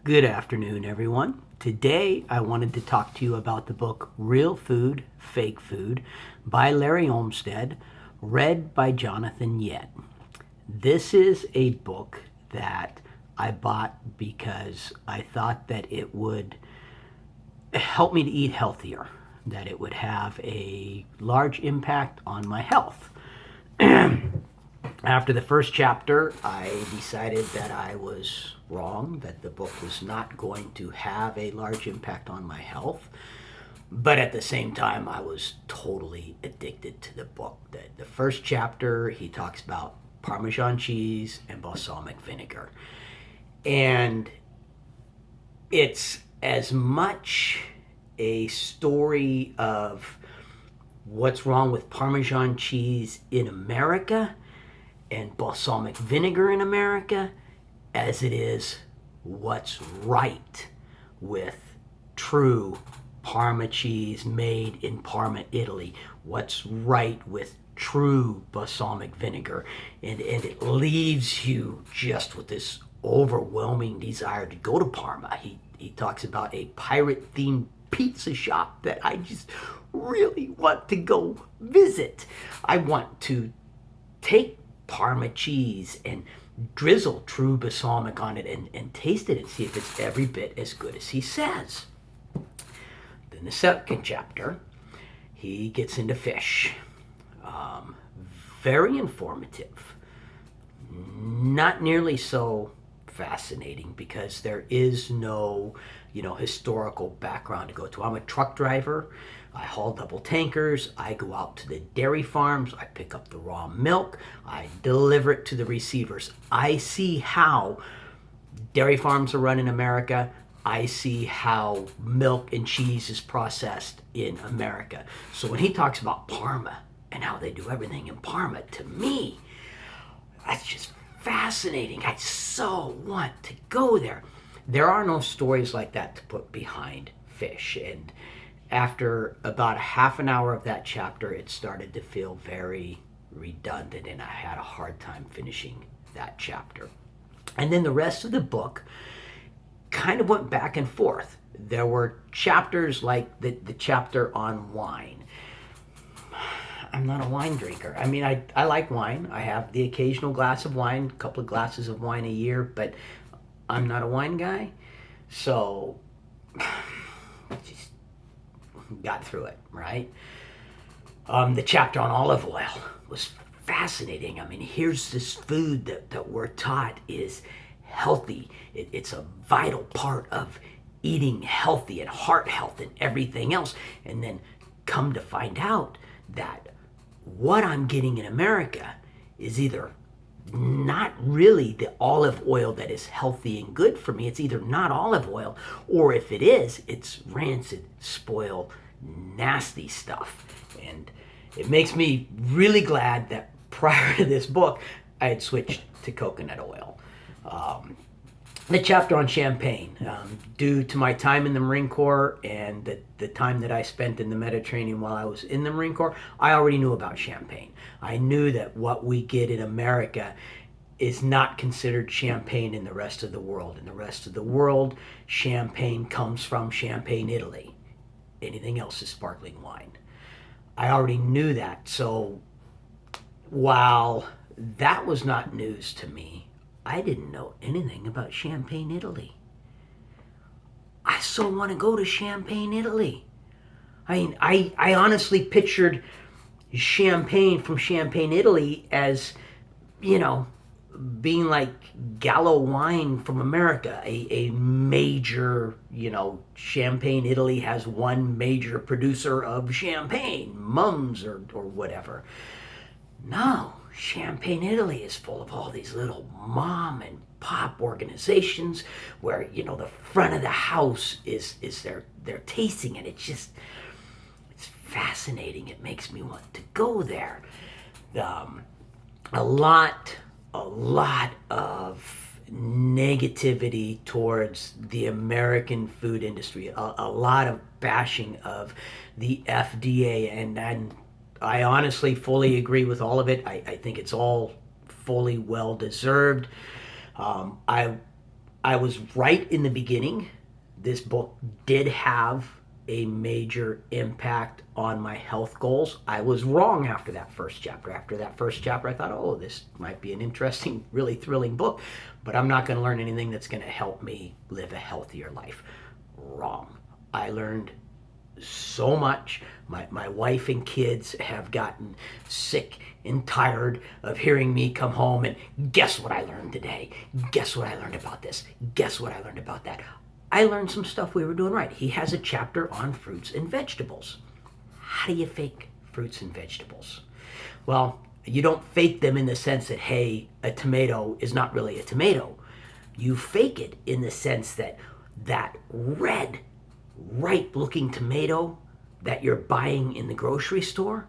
Good afternoon, everyone. Today I wanted to talk to you about the book Real Food, Fake Food by Larry Olmsted, read by Jonathan Yett. This is a book that I bought because I thought that it would help me to eat healthier, that it would have a large impact on my health. After the first chapter, I decided that I was wrong, that the book was not going to have a large impact on my health. But at the same time, I was totally addicted to the book. The first chapter, he talks about Parmesan cheese and balsamic vinegar. And it's as much a story of what's wrong with Parmesan cheese in America and balsamic vinegar in America as it is what's right with true Parma cheese made in Parma, Italy. What's right with true balsamic vinegar. And it leaves you just with this overwhelming desire to go to Parma. He talks about a pirate-themed pizza shop that I just really want to go visit. I want to take Parma cheese and drizzle true balsamic on it and taste it and see if it's every bit as good as he says. Then the second chapter, he gets into fish. Very informative. Not nearly so fascinating because there is no, historical background to go to. I'm a truck driver. I haul double tankers. I go out to the dairy farms. I pick up the raw milk. I deliver it to the receivers. I see how dairy farms are run in America. I see how milk and cheese is processed in America. So when he talks about Parma and how they do everything in Parma, to me, that's just fascinating. I so want to go there. There are no stories like that to put behind fish. And after about a half an hour of that chapter, it started to feel very redundant, and I had a hard time finishing that chapter. And then the rest of the book kind of went back and forth. There were chapters like the chapter on wine. I'm not a wine drinker. I mean, I like wine. I have the occasional glass of wine, a couple of glasses of wine a year, but I'm not a wine guy. So just got through it, right? The chapter on olive oil was fascinating. I mean, here's this food that we're taught is healthy. It's a vital part of eating healthy and heart health and everything else. And then come to find out that what I'm getting in America is either not really the olive oil that is healthy and good for me. It's either not olive oil, or if it is, it's rancid, spoiled, nasty stuff. And it makes me really glad that prior to this book, I had switched to coconut oil. The chapter on champagne, due to my time in the Marine Corps and the time that I spent in the Mediterranean while I was in the Marine Corps, I already knew about champagne. I knew that what we get in America is not considered champagne in the rest of the world. In the rest of the world, champagne comes from Champagne, Italy. Anything else is sparkling wine. I already knew that, so while that was not news to me, I didn't know anything about Champagne, Italy. I so want to go to Champagne, Italy. I mean, I honestly pictured champagne from Champagne, Italy as, being like Gallo wine from America, a major, Champagne, Italy has one major producer of champagne, Mums or whatever. No, Champagne, Italy is full of all these little mom and pop organizations where, the front of the house is their tasting, and it's fascinating. It makes me want to go there. A lot of negativity towards the American food industry, a lot of bashing of the FDA, and I honestly fully agree with all of it. I think it's all fully well deserved. I I was right in the beginning. This book did have a major impact on my health goals. I was wrong after that first chapter. After that first chapter, I thought, oh, this might be an interesting, really thrilling book, but I'm not going to learn anything that's going to help me live a healthier life. Wrong. I learned so much. My wife and kids have gotten sick and tired of hearing me come home and guess what I learned today? Guess what I learned about this? Guess what I learned about that? I learned some stuff we were doing right. He has a chapter on fruits and vegetables. How do you fake fruits and vegetables? Well, you don't fake them in the sense that, hey, a tomato is not really a tomato. You fake it in the sense that that red, ripe-looking tomato that you're buying in the grocery store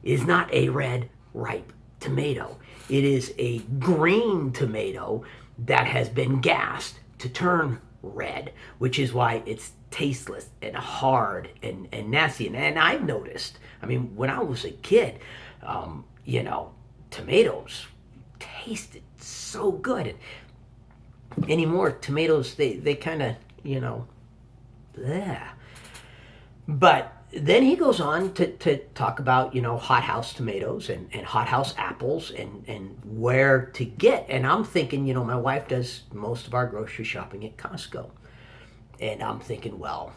is not a red, ripe tomato. It is a green tomato that has been gassed to turn red, which is why it's tasteless and hard and nasty. And I've noticed, I mean, when I was a kid, tomatoes tasted so good. And anymore, tomatoes, they kind of, bleh. But then he goes on to talk about, hothouse tomatoes and hothouse apples and where to get. And I'm thinking, my wife does most of our grocery shopping at Costco. And I'm thinking, well,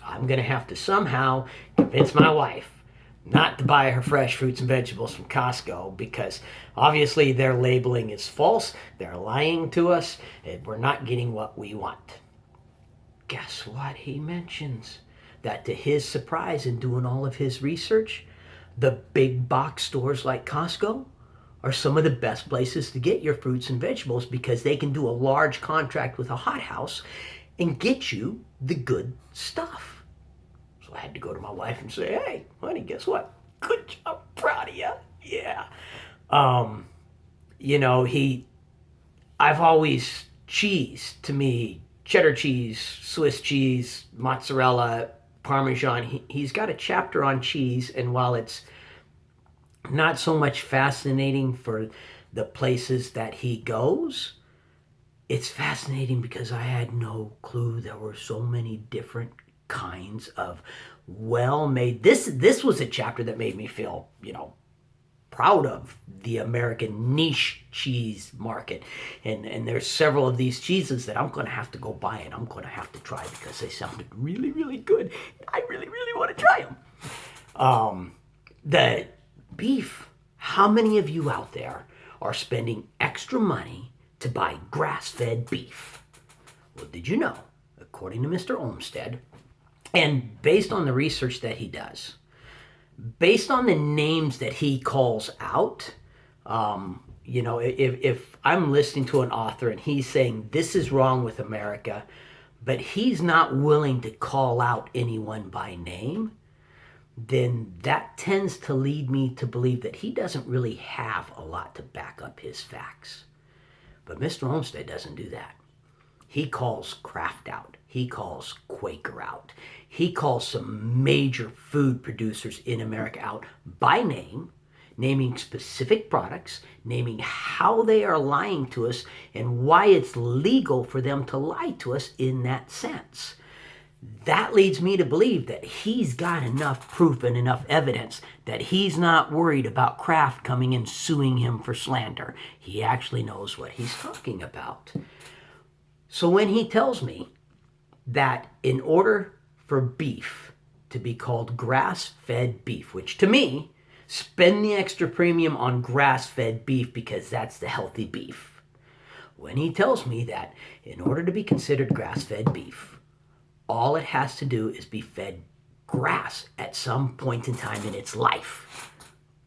I'm going to have to somehow convince my wife not to buy her fresh fruits and vegetables from Costco because obviously their labeling is false. They're lying to us and we're not getting what we want. Guess what he mentions? That to his surprise in doing all of his research, the big box stores like Costco are some of the best places to get your fruits and vegetables because they can do a large contract with a hothouse and get you the good stuff. So I had to go to my wife and say, hey, honey, guess what? Good job, proud of you. Yeah. I've always, cheese to me, cheddar cheese, Swiss cheese, mozzarella, Parmesan, he's got a chapter on cheese, and while it's not so much fascinating for the places that he goes, it's fascinating because I had no clue there were so many different kinds of well-made. This was a chapter that made me feel, proud of the American niche cheese market. And there's several of these cheeses that I'm going to have to go buy and I'm going to have to try because they sounded really, really good. I really, really want to try them. The beef. How many of you out there are spending extra money to buy grass-fed beef? Well, did you know, according to Mr. Olmsted, and based on the research that he does, based on the names that he calls out, if I'm listening to an author and he's saying this is wrong with America, but he's not willing to call out anyone by name, then that tends to lead me to believe that he doesn't really have a lot to back up his facts. But Mr. Olmsted doesn't do that. He calls Kraft out. He calls Quaker out. He calls some major food producers in America out by name, naming specific products, naming how they are lying to us, and why it's legal for them to lie to us in that sense. That leads me to believe that he's got enough proof and enough evidence that he's not worried about Kraft coming and suing him for slander. He actually knows what he's talking about. So when he tells me that in order for beef to be called grass-fed beef, which to me, spend the extra premium on grass-fed beef because that's the healthy beef. When he tells me that in order to be considered grass-fed beef, all it has to do is be fed grass at some point in time in its life.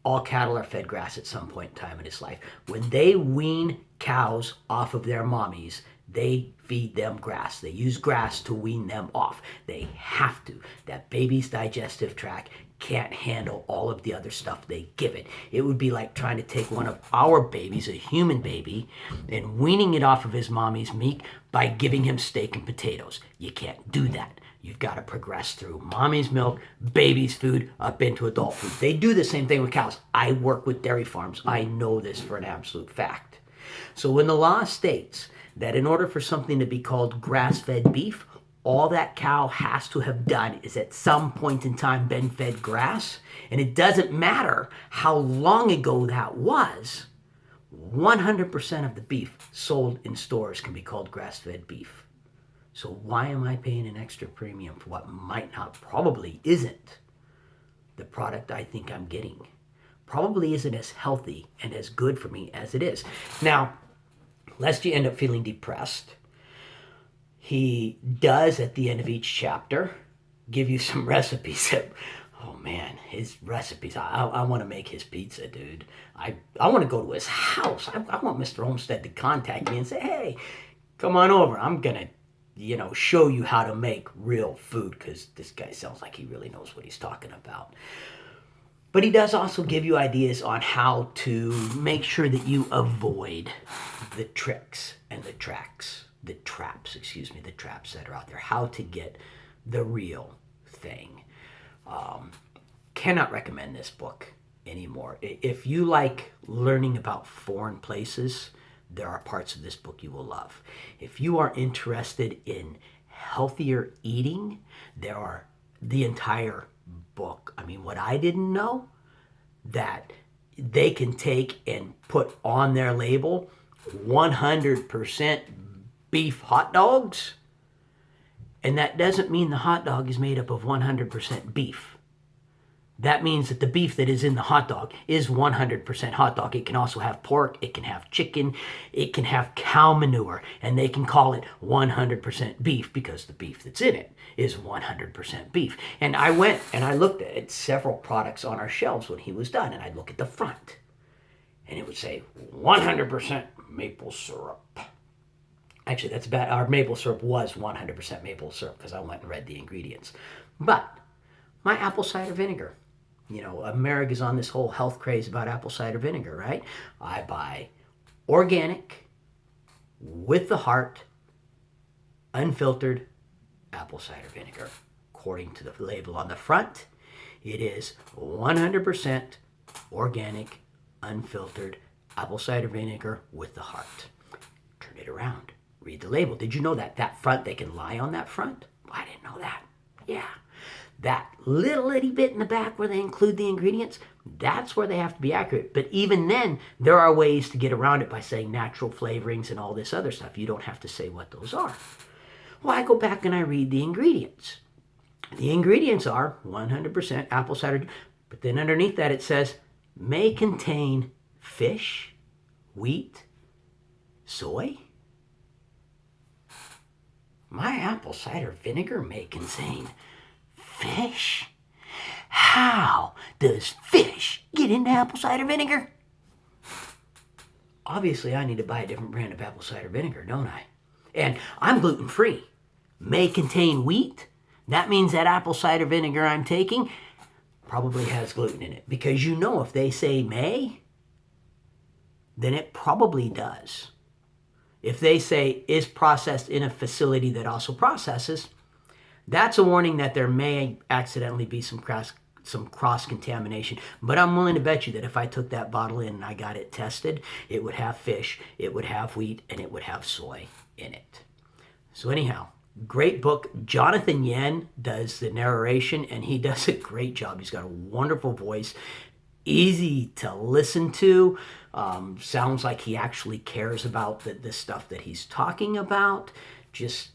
All cattle are fed grass at some point in time in its life. When they wean cows off of their mommies, they feed them grass. They use grass to wean them off. They have to. That baby's digestive tract can't handle all of the other stuff they give it. It would be like trying to take one of our babies, a human baby, and weaning it off of his mommy's meat by giving him steak and potatoes. You can't do that. You've got to progress through mommy's milk, baby's food, up into adult food. They do the same thing with cows. I work with dairy farms. I know this for an absolute fact. So when the law states that in order for something to be called grass-fed beef, all that cow has to have done is at some point in time been fed grass. And it doesn't matter how long ago that was, 100% of the beef sold in stores can be called grass-fed beef. So why am I paying an extra premium for what might not, probably isn't the product I think I'm getting? Probably isn't as healthy and as good for me as it is. Now, lest you end up feeling depressed, he does at the end of each chapter give you some recipes that, oh man, his recipes. I want to make his pizza, dude. I want to go to his house. I want Mr. Olmsted to contact me and say, hey, come on over. I'm going to, show you how to make real food, because this guy sounds like he really knows what he's talking about. But he does also give you ideas on how to make sure that you avoid the tricks and the traps that are out there. How to get the real thing. Cannot recommend this book anymore. If you like learning about foreign places, there are parts of this book you will love. If you are interested in healthier eating, there are the entire book. I mean, what I didn't know, that they can take and put on their label 100% beef hot dogs, and that doesn't mean the hot dog is made up of 100% beef. That means that the beef that is in the hot dog is 100% hot dog. It can also have pork, it can have chicken, it can have cow manure, and they can call it 100% beef because the beef that's in it is 100% beef. And I went and I looked at several products on our shelves when he was done, and I'd look at the front, and it would say 100% maple syrup. Actually, that's bad. Our maple syrup was 100% maple syrup because I went and read the ingredients. But my apple cider vinegar, America's on this whole health craze about apple cider vinegar, right? I buy organic, with the heart, unfiltered apple cider vinegar. According to the label on the front, it is 100% organic, unfiltered apple cider vinegar with the heart. Turn it around. Read the label. Did you know that front, they can lie on that front? I didn't know that. Yeah. That little itty bit in the back where they include the ingredients, that's where they have to be accurate. But even then, there are ways to get around it by saying natural flavorings and all this other stuff. You don't have to say what those are. Well, I go back and I read the ingredients. The ingredients are 100% apple cider, but then underneath that it says, may contain fish, wheat, soy. My apple cider vinegar may contain fish? How does fish get into apple cider vinegar? Obviously, I need to buy a different brand of apple cider vinegar, don't I? And I'm gluten-free. May contain wheat. That means that apple cider vinegar I'm taking probably has gluten in it. Because if they say may, then it probably does. If they say is processed in a facility that also processes, that's a warning that there may accidentally be some cross-contamination. But I'm willing to bet you that if I took that bottle in and I got it tested, it would have fish, it would have wheat, and it would have soy in it. So anyhow, great book. Jonathan Yen does the narration, and he does a great job. He's got a wonderful voice, easy to listen to. Sounds like he actually cares about the stuff that he's talking about. Just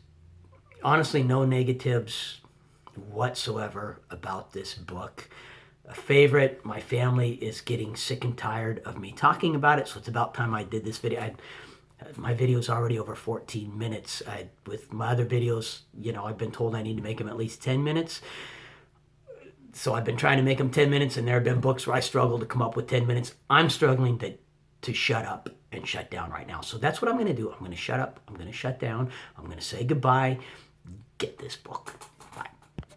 honestly, no negatives whatsoever about this book. A favorite. My family is getting sick and tired of me talking about it, so it's about time I did this video. My video is already over 14 minutes. With my other videos, I've been told I need to make them at least 10 minutes. So I've been trying to make them 10 minutes, and there have been books where I struggle to come up with 10 minutes. I'm struggling to shut up and shut down right now. So that's what I'm going to do. I'm going to shut up. I'm going to shut down. I'm going to say goodbye. Get this book.